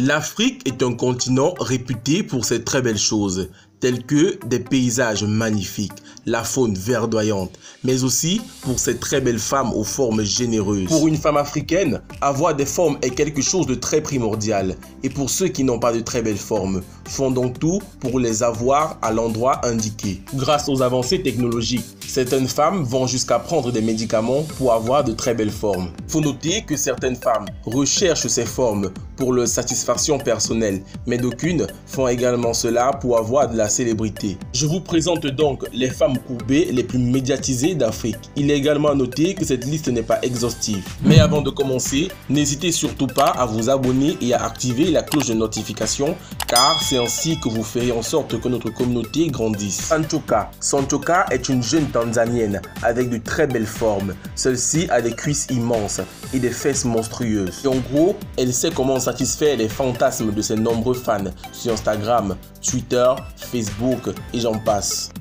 L'Afrique est un continent réputé pour ses très belles choses, telles que des paysages magnifiques, la faune verdoyante, mais aussi pour ses très belles femmes aux formes généreuses. Pour une femme africaine, avoir des formes est quelque chose de très primordial. Et pour ceux qui n'ont pas de très belles formes, font donc tout pour les avoir à l'endroit indiqué. Grâce aux avancées technologiques, certaines femmes vont jusqu'à prendre des médicaments pour avoir de très belles formes. Faut noter que certaines femmes recherchent ces formes pour leur satisfaction personnelle, mais d'aucunes font également cela pour avoir de la célébrité. Je vous présente donc les femmes courbées les plus médiatisées d'Afrique. Il est également à noter que cette liste n'est pas exhaustive. Mais avant de commencer, n'hésitez surtout pas à vous abonner et à activer la cloche de notification, car c'est ainsi que vous ferez en sorte que notre communauté grandisse. Sanchoka. Sanchoka est une jeune Tanzanienne avec de très belles formes. Celle-ci a des cuisses immenses et des fesses monstrueuses. Et en gros, elle sait comment satisfaire les fantasmes de ses nombreux fans sur Instagram, Twitter, Facebook et j'en passe.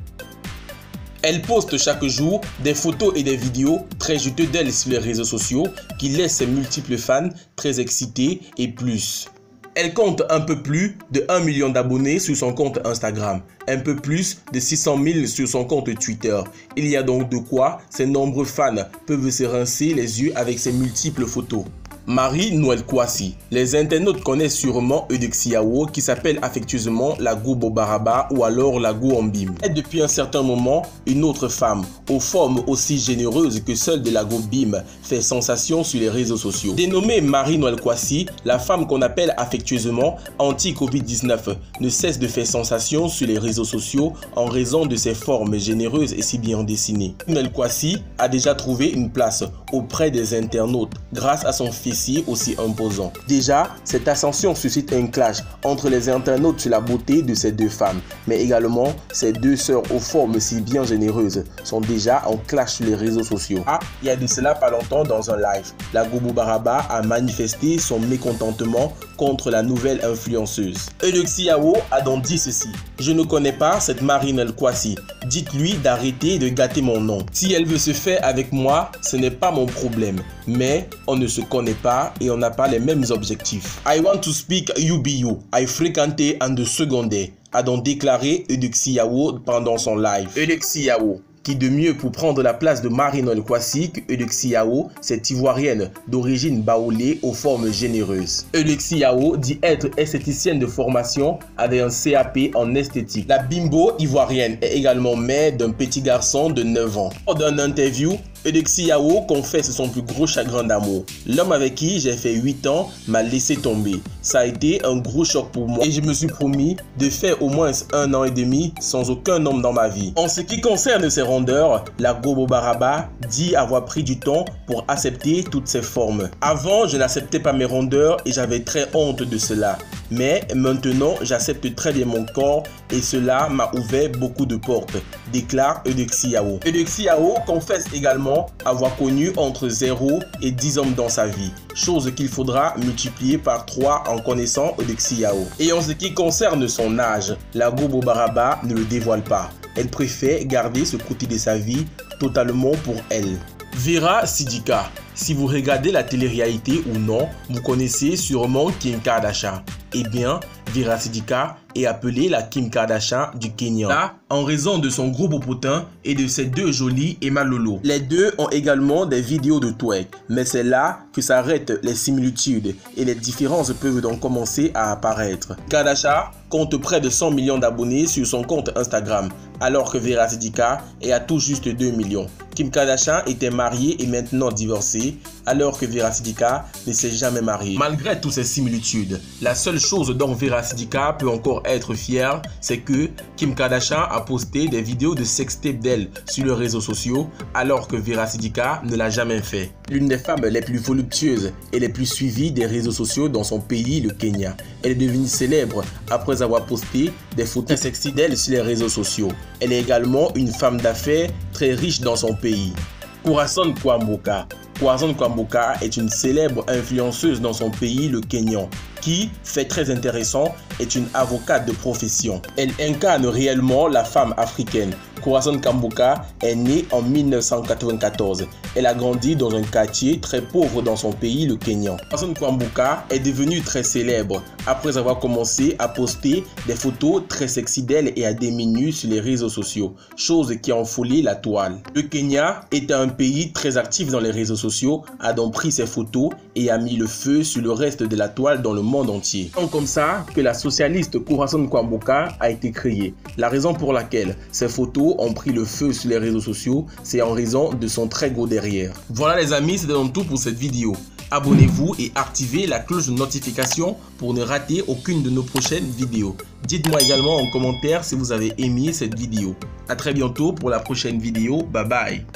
Elle poste chaque jour des photos et des vidéos très juteuses d'elle sur les réseaux sociaux qui laissent ses multiples fans très excités et plus. Elle compte un peu plus de 1 million d'abonnés sur son compte Instagram, un peu plus de 600 000 sur son compte Twitter. Il y a donc de quoi ces nombreux fans peuvent se rincer les yeux avec ses multiples photos. Marie-Noël Kouassi. Les internautes connaissent sûrement Eudex Yawo qui s'appelle affectueusement la Go Bobaraba ou alors la Go Ambim. Et depuis un certain moment, une autre femme, aux formes aussi généreuses que celle de la Go Bim, fait sensation sur les réseaux sociaux. Dénommée Marie-Noël Kouassi, la femme qu'on appelle affectueusement anti-Covid-19 ne cesse de faire sensation sur les réseaux sociaux en raison de ses formes généreuses et si bien dessinées. Noël Kouassi a déjà trouvé une place auprès des internautes grâce à son fils aussi imposant. Déjà, cette ascension suscite un clash entre les internautes sur la beauté de ces deux femmes, mais également ces deux sœurs aux formes si bien généreuses sont déjà en clash sur les réseaux sociaux. Ah, il y a de cela pas longtemps dans un live, la Go Bobaraba a manifesté son mécontentement contre la nouvelle influenceuse. Eudex Yawo a donc dit ceci: je ne connais pas cette Marie-Noël Kouassi. Dites-lui d'arrêter de gâter mon nom. Si elle veut se faire avec moi, ce n'est pas mon problème. Mais on ne se connaît pas et on n'a pas les mêmes objectifs. I want to speak UBU. I frequenté en de secondaire, a donc déclaré Eudex Yawo pendant son live. Eudex Yawo, qui de mieux pour prendre la place de Marie-Noël Kouassi que Eudex Yawo, cette ivoirienne d'origine baoulée aux formes généreuses. Eudex Yawo dit être esthéticienne de formation avec un CAP en esthétique. La bimbo ivoirienne est également mère d'un petit garçon de 9 ans. Lors d'une interview, Eudex Yawo confesse son plus gros chagrin d'amour. L'homme avec qui j'ai fait 8 ans m'a laissé tomber. Ça a été un gros choc pour moi et je me suis promis de faire au moins 1 an et demi sans aucun homme dans ma vie. En ce qui concerne ses rondeurs, la Go Bobaraba dit avoir pris du temps pour accepter toutes ses formes. Avant, je n'acceptais pas mes rondeurs et j'avais très honte de cela. Mais maintenant, j'accepte très bien mon corps et cela m'a ouvert beaucoup de portes, déclare Eudex Yawo. Eudex Yawo confesse également avoir connu entre 0 et 10 hommes dans sa vie, chose qu'il faudra multiplier par 3 en connaissant Eudex Yawo. Et en ce qui concerne son âge, la Go Bobaraba ne le dévoile pas. Elle préfère garder ce côté de sa vie totalement pour elle. Vera Sidika. Si vous regardez la télé-réalité ou non, vous connaissez sûrement Kim Kardashian. Eh bien, Vera Sidika est appelée la Kim Kardashian du Kenya. Là, en raison de son gros beau potin et de ses deux jolies Emma Lolo. Les deux ont également des vidéos de twerk, mais c'est là que s'arrêtent les similitudes et les différences peuvent donc commencer à apparaître. Kardashian compte près de 100 millions d'abonnés sur son compte Instagram, alors que Vera Sidika est à tout juste 2 millions. Kim Kardashian était mariée et maintenant divorcée, alors que Vera Sidika ne s'est jamais mariée. Malgré toutes ces similitudes, la seule chose dont Vera Sidika peut encore être fière, c'est que Kim Kardashian a posté des vidéos de sextape d'elle sur les réseaux sociaux, alors que Vera Sidika ne l'a jamais fait. L'une des femmes les plus voluptueuses et les plus suivies des réseaux sociaux dans son pays, le Kenya. Elle est devenue célèbre après avoir posté des photos sexy d'elle sur les réseaux sociaux. Elle est également une femme d'affaires très riche dans son pays. Corazon Kwamboka. Corazon Kwamboka est une célèbre influenceuse dans son pays, le Kenya, qui, fait très intéressant, est une avocate de profession. Elle incarne réellement la femme africaine. Corazon Kwamboka est née en 1994. Elle a grandi dans un quartier très pauvre dans son pays, le Kenya. Corazon Kwamboka est devenue très célèbre après avoir commencé à poster des photos très sexy d'elle et à demi nue sur les réseaux sociaux, chose qui a enfoulé la toile. Le Kenya est un pays très actif dans les réseaux sociaux, a donc pris ses photos et a mis le feu sur le reste de la toile dans le monde entier. C'est comme ça que la socialiste Corazon Kwamboka a été créée. La raison pour laquelle ces photos ont pris le feu sur les réseaux sociaux, c'est en raison de son très gros derrière. Voilà les amis, c'était donc tout pour cette vidéo. Abonnez-vous et activez la cloche de notification pour ne rater aucune de nos prochaines vidéos. Dites-moi également en commentaire si vous avez aimé cette vidéo. A très bientôt pour la prochaine vidéo. Bye bye.